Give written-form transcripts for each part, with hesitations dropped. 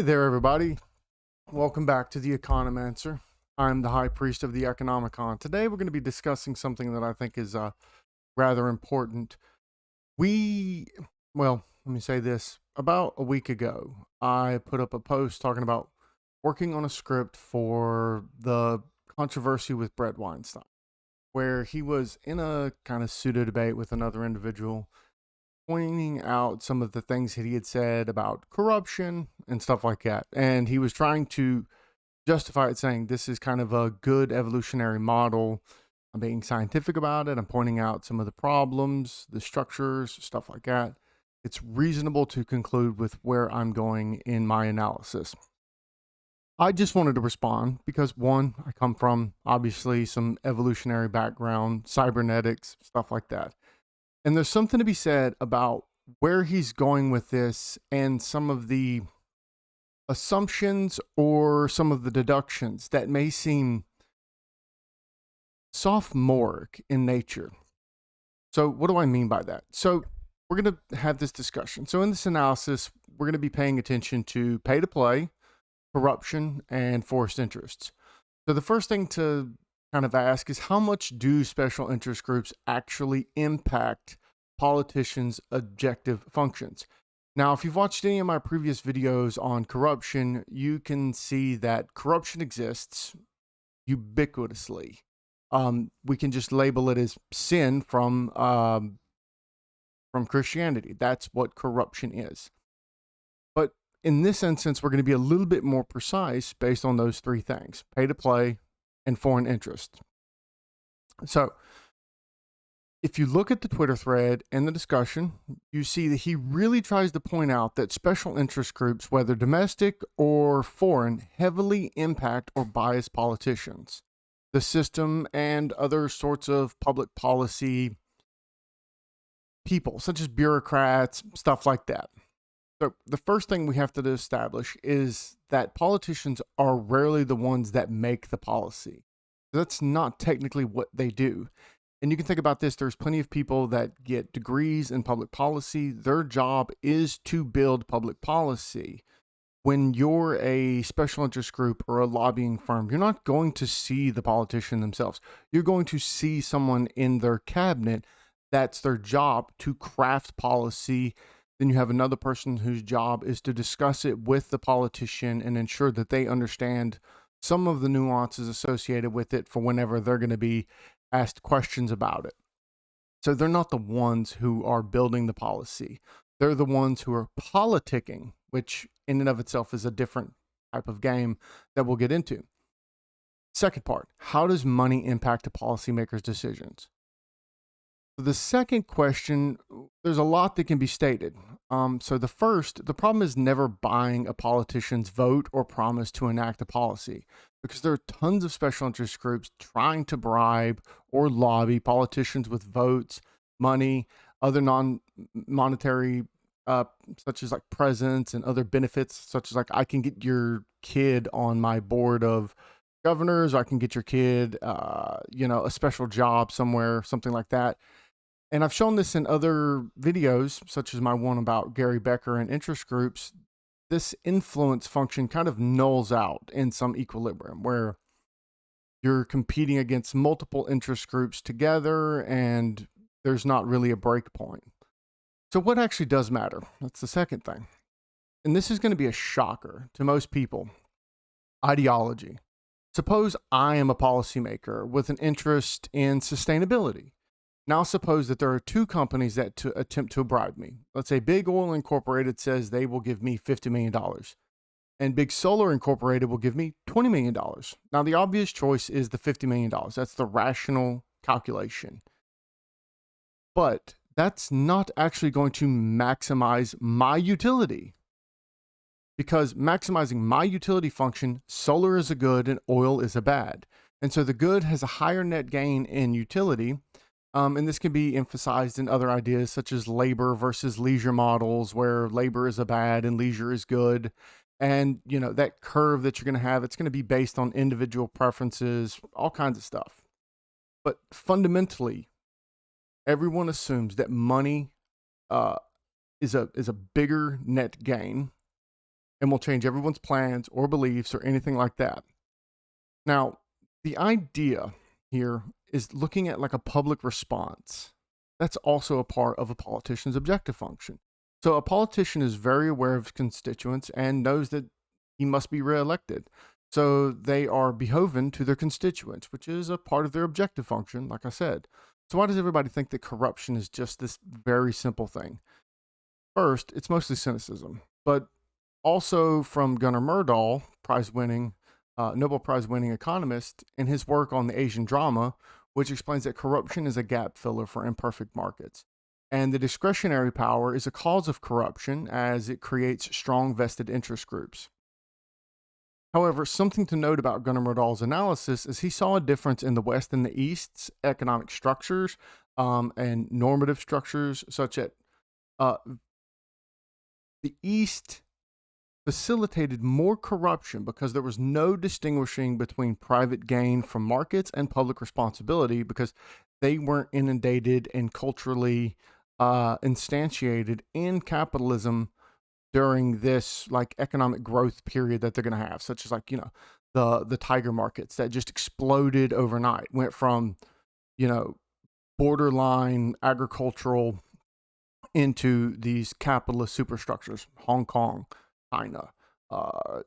Hey there, everybody. Welcome back to the Economancer. I'm the High Priest of the Economicon. Today, we're going to be discussing something that I think is rather important. Let me say this. About a week ago, I put up a post talking about working on a script for the controversy with Bret Weinstein, where he was in a kind of pseudo debate with another individual pointing out some of the things that he had said about corruption and stuff like that. And he was trying to justify it, saying this is kind of a good evolutionary model. I'm being scientific about it. I'm pointing out some of the problems, the structures, stuff like that. It's reasonable to conclude with where I'm going in my analysis. I just wanted to respond because, one, I come from obviously some evolutionary background, cybernetics, stuff like that. And there's something to be said about where he's going with this and some of the assumptions or some of the deductions that may seem sophomoric in nature. So, what do I mean by that? So, we're going to have this discussion. So, in this analysis, we're going to be paying attention to pay to play, corruption, and forced interests. So, the first thing to kind of ask is how much do special interest groups actually impact politicians' objective functions? Now, if you've watched any of my previous videos on corruption, you can see that corruption exists ubiquitously. We can just label it as sin from Christianity. That's what corruption is. But in this instance, we're going to be a little bit more precise based on those three things: pay to play and foreign interest. So, if you look at the Twitter thread and the discussion, you see that he really tries to point out that special interest groups, whether domestic or foreign, heavily impact or bias politicians, the system, and other sorts of public policy people, such as bureaucrats, stuff like that. So, the first thing we have to establish is that politicians are rarely the ones that make the policy. That's not technically what they do. And you can think about this, there's plenty of people that get degrees in public policy. Their job is to build public policy. When you're a special interest group or a lobbying firm, you're not going to see the politician themselves. You're going to see someone in their cabinet. That's their job, to craft policy. Then you have another person whose job is to discuss it with the politician and ensure that they understand some of the nuances associated with it for whenever they're going to be asked questions about it. So they're not the ones who are building the policy. They're the ones who are politicking, which in and of itself is a different type of game that we'll get into. Second part, how does money impact a policymaker's decisions? The second question, there's a lot that can be stated. So the problem is never buying a politician's vote or promise to enact a policy, because there are tons of special interest groups trying to bribe or lobby politicians with votes, money, other non-monetary, such as like presents and other benefits, such as like I can get your kid on my board of governors, or I can get your kid, a special job somewhere, something like that. And I've shown this in other videos, such as my one about Gary Becker and interest groups. This influence function kind of nulls out in some equilibrium where you're competing against multiple interest groups together and there's not really a break point. So what actually does matter? That's the second thing. And this is going to be a shocker to most people. Ideology. Suppose I am a policymaker with an interest in sustainability. Now suppose that there are two companies that attempt to bribe me. Let's say Big Oil Incorporated says they will give me $50 million. And Big Solar Incorporated will give me $20 million. Now the obvious choice is the $50 million. That's the rational calculation. But that's not actually going to maximize my utility. Because maximizing my utility function, solar is a good and oil is a bad. And so the good has a higher net gain in utility. And this can be emphasized in other ideas such as labor versus leisure models, where labor is a bad and leisure is good. And, that curve that you're going to have, it's going to be based on individual preferences, all kinds of stuff. But fundamentally, everyone assumes that money is a bigger net gain and will change everyone's plans or beliefs or anything like that. Now, the idea here is looking at like a public response. That's also a part of a politician's objective function. So a politician is very aware of his constituents and knows that he must be reelected. So they are beholden to their constituents, which is a part of their objective function, like I said. So why does everybody think that corruption is just this very simple thing? First, it's mostly cynicism, but also from Gunnar Myrdal, Nobel Prize winning economist, in his work on the Asian drama, which explains that corruption is a gap filler for imperfect markets. And the discretionary power is a cause of corruption as it creates strong vested interest groups. However, something to note about Gunnar Myrdal's analysis is he saw a difference in the West and the East's economic structures and normative structures, such that the East facilitated more corruption because there was no distinguishing between private gain from markets and public responsibility because they weren't inundated and culturally instantiated in capitalism during this like economic growth period that they're going to have, such as like, the tiger markets that just exploded overnight, went from, borderline agricultural into these capitalist superstructures, Hong Kong, China,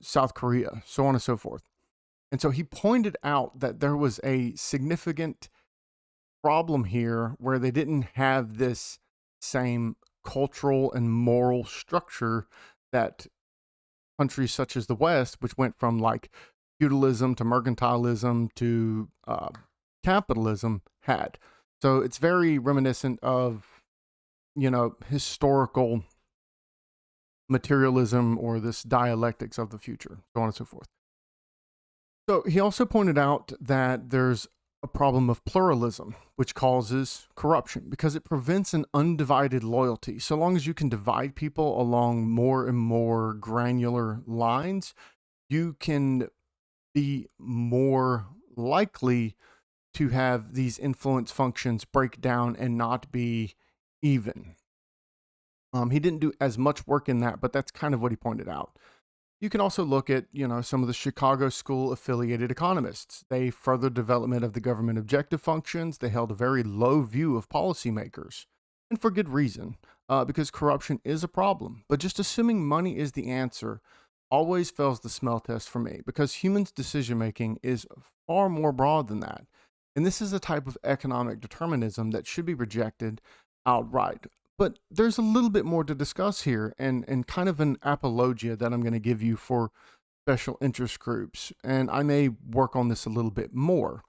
South Korea, so on and so forth. And so he pointed out that there was a significant problem here where they didn't have this same cultural and moral structure that countries such as the West, which went from like feudalism to mercantilism to capitalism, had. So it's very reminiscent of, historical materialism or this dialectics of the future, so on and so forth. So he also pointed out that there's a problem of pluralism, which causes corruption because it prevents an undivided loyalty. So long as you can divide people along more and more granular lines, you can be more likely to have these influence functions break down and not be even. He didn't do as much work in that, but that's kind of what he pointed out. You can also look at, some of the Chicago School affiliated economists. They furthered development of the government objective functions. They held a very low view of policymakers, and for good reason, because corruption is a problem. But just assuming money is the answer always fails the smell test for me, because humans' decision making is far more broad than that. And this is a type of economic determinism that should be rejected outright. But there's a little bit more to discuss here and kind of an apologia that I'm going to give you for special interest groups. And I may work on this a little bit more.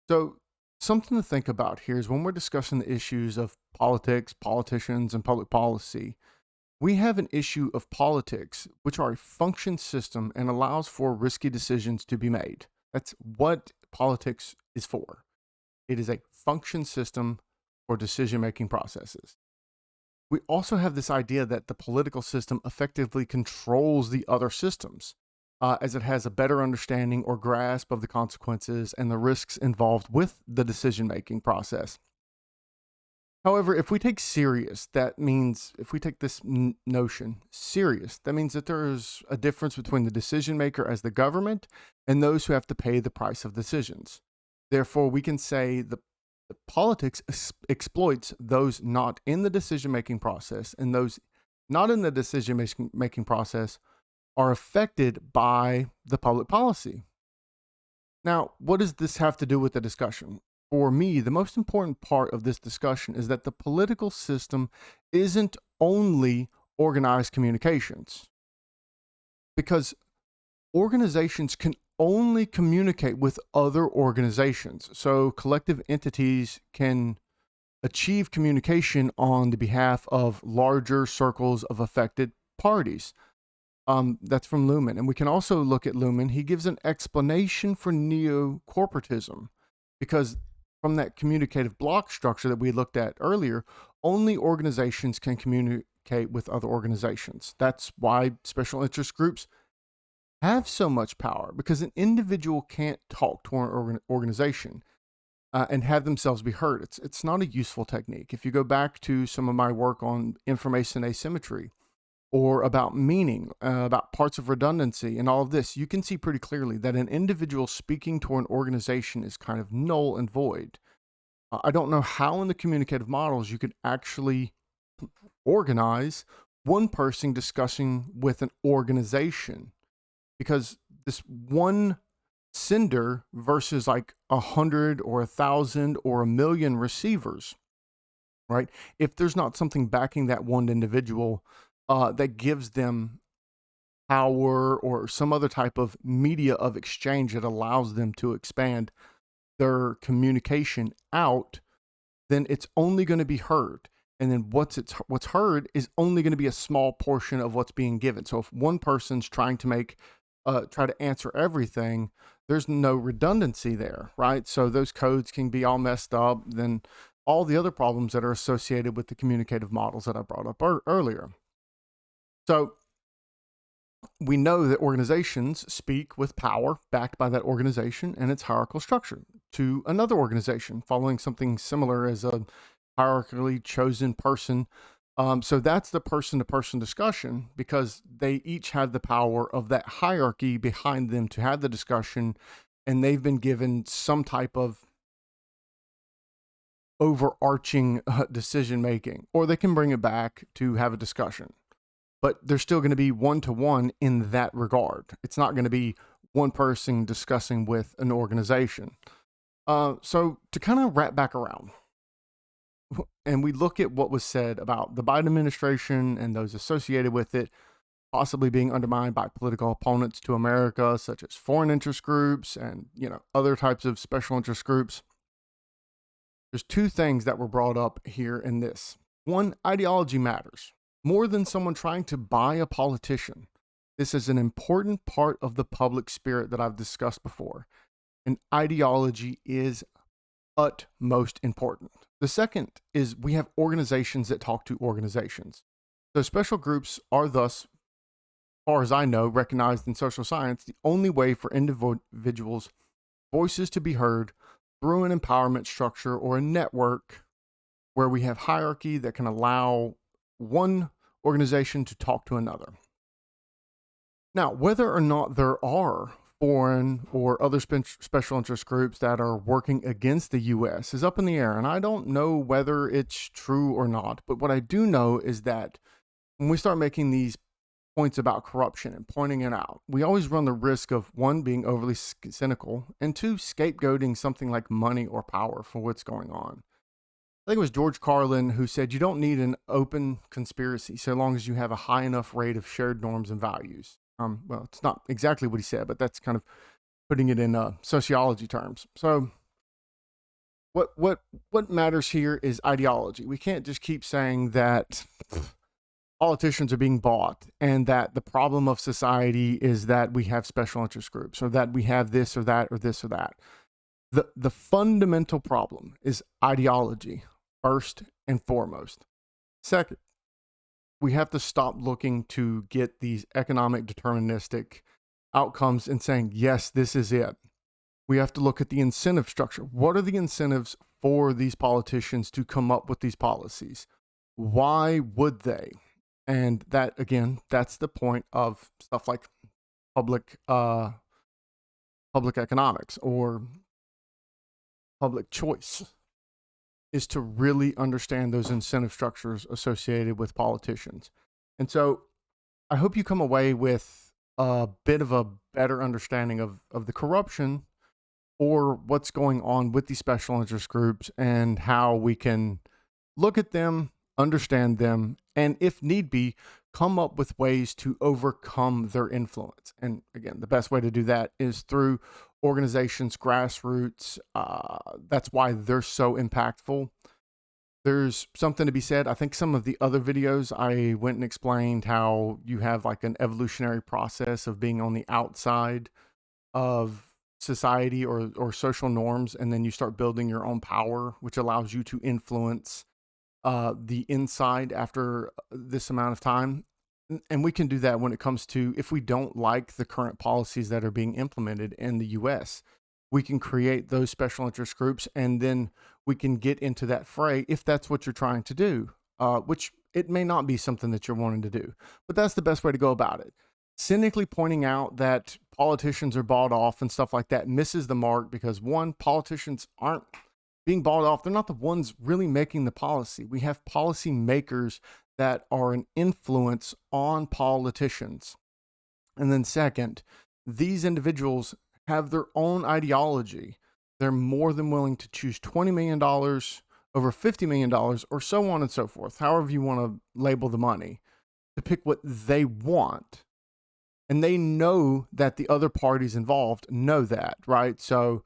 So something to think about here is when we're discussing the issues of politics, politicians, and public policy, we have an issue of politics, which are a function system and allows for risky decisions to be made. That's what politics is for. It is a function system for decision-making processes. We also have this idea that the political system effectively controls the other systems, as it has a better understanding or grasp of the consequences and the risks involved with the decision-making process. However, if we take this notion serious, that means that there is a difference between the decision maker as the government and those who have to pay the price of decisions. Therefore, we can say the politics exploits those not in the decision-making process, and those not in the decision-making process are affected by the public policy. Now, what does this have to do with the discussion? For me, the most important part of this discussion is that the political system isn't only organized communications, because organizations can only communicate with other organizations. So collective entities can achieve communication on the behalf of larger circles of affected parties. That's from Luhmann. And we can also look at Luhmann. He gives an explanation for neo-corporatism, because from that communicative block structure that we looked at earlier, only organizations can communicate with other organizations. That's why special interest groups have so much power, because an individual can't talk to an organization and have themselves be heard. It's not a useful technique. If you go back to some of my work on information asymmetry, or about meaning, about parts of redundancy and all of this, you can see pretty clearly that an individual speaking to an organization is kind of null and void. I don't know how in the communicative models you could actually organize one person discussing with an organization, because this one sender versus like 100 or 1,000 or 1,000,000 receivers, right? If there's not something backing that one individual that gives them power or some other type of media of exchange that allows them to expand their communication out, then it's only going to be heard. And then what's heard is only going to be a small portion of what's being given. So if one person's trying to try to answer everything, there's no redundancy there, right? So those codes can be all messed up. Then all the other problems that are associated with the communicative models that I brought up earlier. So we know that organizations speak with power backed by that organization and its hierarchical structure to another organization following something similar as a hierarchically chosen person. So that's the person-to-person discussion, because they each have the power of that hierarchy behind them to have the discussion, and they've been given some type of overarching decision-making, or they can bring it back to have a discussion. But they're still going to be one-to-one in that regard. It's not going to be one person discussing with an organization. So to kind of wrap back around, and we look at what was said about the Biden administration and those associated with it possibly being undermined by political opponents to America, such as foreign interest groups and, other types of special interest groups. There's two things that were brought up here in this. One, ideology matters more than someone trying to buy a politician. This is an important part of the public spirit that I've discussed before, and ideology is utmost important. The second is we have organizations that talk to organizations. So special groups are thus, as far as I know, recognized in social science, the only way for individuals' voices to be heard through an empowerment structure or a network where we have hierarchy that can allow one organization to talk to another. Now, whether or not there are foreign or other special interest groups that are working against the U.S. is up in the air, and I don't know whether it's true or not. But what I do know is that when we start making these points about corruption and pointing it out, we always run the risk of, one, being overly cynical, and two, scapegoating something like money or power for what's going on. I think it was George Carlin who said you don't need an open conspiracy so long as you have a high enough rate of shared norms and values. Well, it's not exactly what he said, but that's kind of putting it in sociology terms. So what matters here is ideology. We can't just keep saying that politicians are being bought and that the problem of society is that we have special interest groups or that we have this or that or this or that. The fundamental problem is ideology, first and foremost. Second, we have to stop looking to get these economic deterministic outcomes and saying, yes, this is it. We have to look at the incentive structure. What are the incentives for these politicians to come up with these policies? Why would they? And that, again, that's the point of stuff like public economics or public choice, is to really understand those incentive structures associated with politicians. And so I hope you come away with a bit of a better understanding of the corruption or what's going on with these special interest groups and how we can look at them, understand them, and if need be, come up with ways to overcome their influence. And again, the best way to do that is through organizations, grassroots. That's why they're so impactful. There's something to be said. I think some of the other videos I went and explained how you have like an evolutionary process of being on the outside of society or social norms, and then you start building your own power, which allows you to influence the inside after this amount of time. And we can do that when it comes to, if we don't like the current policies that are being implemented in the US, we can create those special interest groups, and then we can get into that fray if that's what you're trying to do, which it may not be something that you're wanting to do, but that's the best way to go about it. Cynically pointing out that politicians are bought off and stuff like that misses the mark because, one, politicians aren't being bought off. They're not the ones really making the policy. We have policy makers that are an influence on politicians. And then second, these individuals have their own ideology. They're more than willing to choose $20 million over $50 million or so on and so forth, however you want to label the money, to pick what they want. And they know that the other parties involved know that, right? So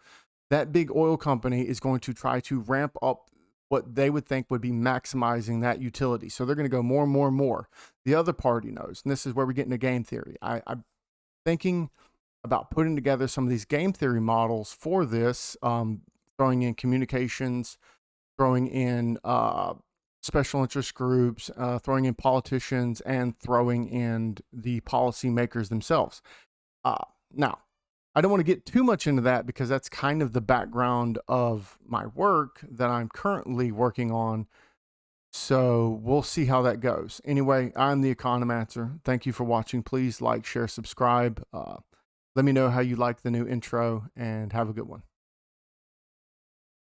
that big oil company is going to try to ramp up what they would think would be maximizing that utility. So they're going to go more and more and more. The other party knows. And this is where we get into game theory. I'm thinking about putting together some of these game theory models for this, throwing in communications, throwing in special interest groups, throwing in politicians, and throwing in the policymakers themselves. Now, I don't want to get too much into that because that's kind of the background of my work that I'm currently working on. So we'll see how that goes. Anyway, I'm the Economancer. Thank you for watching. Please like, share, subscribe. Let me know how you like the new intro, and have a good one.